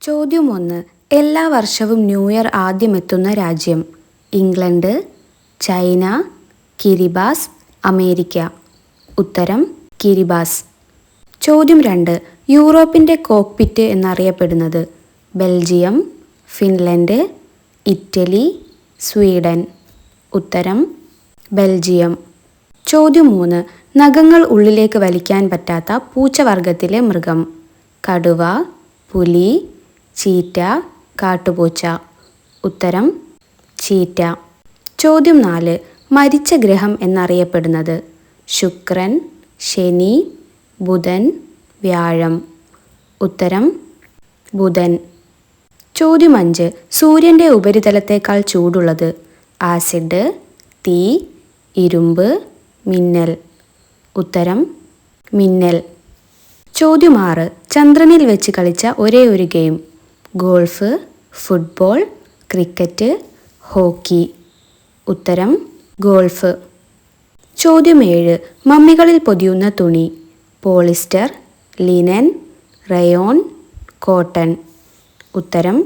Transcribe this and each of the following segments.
ചോദ്യം 1. എല്ലാ വർഷവും ന്യൂ ഇയർ ആദ്യമെത്തുന്ന രാജ്യം? England, China, Kiribati, America. ഉത്തരം കിരിബാസ്. ചോദ്യം 2. യൂറോപ്പിൻ്റെ കോക്പിറ്റ് എന്നറിയപ്പെടുന്നത്? Belgium, Finland, Italy, Sweden. ഉത്തരം ബെൽജിയം. ചോദ്യം 3. നഖങ്ങൾ ഉള്ളിലേക്ക് വലിക്കാൻ പറ്റാത്ത പൂച്ചവർഗത്തിലെ മൃഗം? കടുവ, പുലി, ചീറ്റ, കാട്ടുപൂച്ച. ഉത്തരം ചീറ്റ. ചോദ്യം 4. മരിച്ച ഗ്രഹം എന്നറിയപ്പെടുന്നത്? ശുക്രൻ, ശനി, ബുധൻ, വ്യാഴം. ഉത്തരം ബുധൻ. ചോദ്യം 5. സൂര്യൻ്റെ ഉപരിതലത്തേക്കാൾ ചൂടുള്ളത്? ആസിഡ്, തീ, ഇരുമ്പ്, മിന്നൽ. ഉത്തരം മിന്നൽ. ചോദ്യം 6. ചന്ദ്രനിൽ വെച്ച് കളിച്ച ഒരേ ഒരു game? Golf, football, cricket, hockey. ഉത്തരം ഗോൾഫ്. ചോദ്യം 7. മമ്മികളിൽ പൊതിയുന്ന തുണി? Polyester, linen, rayon, cotton. ഉത്തരം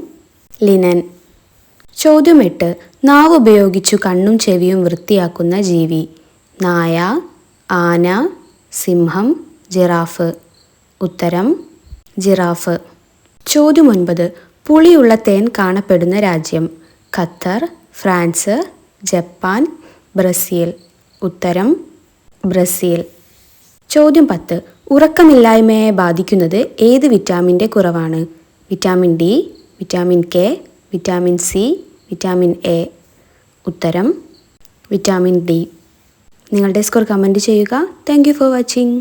ലിനൻ. ചോദ്യം 8. നാവ് ഉപയോഗിച്ചു കണ്ണും ചെവിയും വൃത്തിയാക്കുന്ന ജീവി? നായ, ആന, സിംഹം, ജിറാഫ്. ഉത്തരം ജിറാഫ്. ചോദ്യം 9. പുളിയുള്ള തേൻ കാണപ്പെടുന്ന രാജ്യം? Qatar, France, Japan, Brazil. ഉത്തരം ബ്രസീൽ. ചോദ്യം 10. ഉറക്കമില്ലായ്മയെ ബാധിക്കുന്നത് ഏത് വിറ്റാമിൻ്റെ കുറവാണ്? Vitamin D, vitamin K, vitamin C, vitamin A. ഉത്തരം വിറ്റാമിൻ ഡി. നിങ്ങളുടെ സ്കോർ കമൻറ്റ് ചെയ്യുക. Thank you for watching.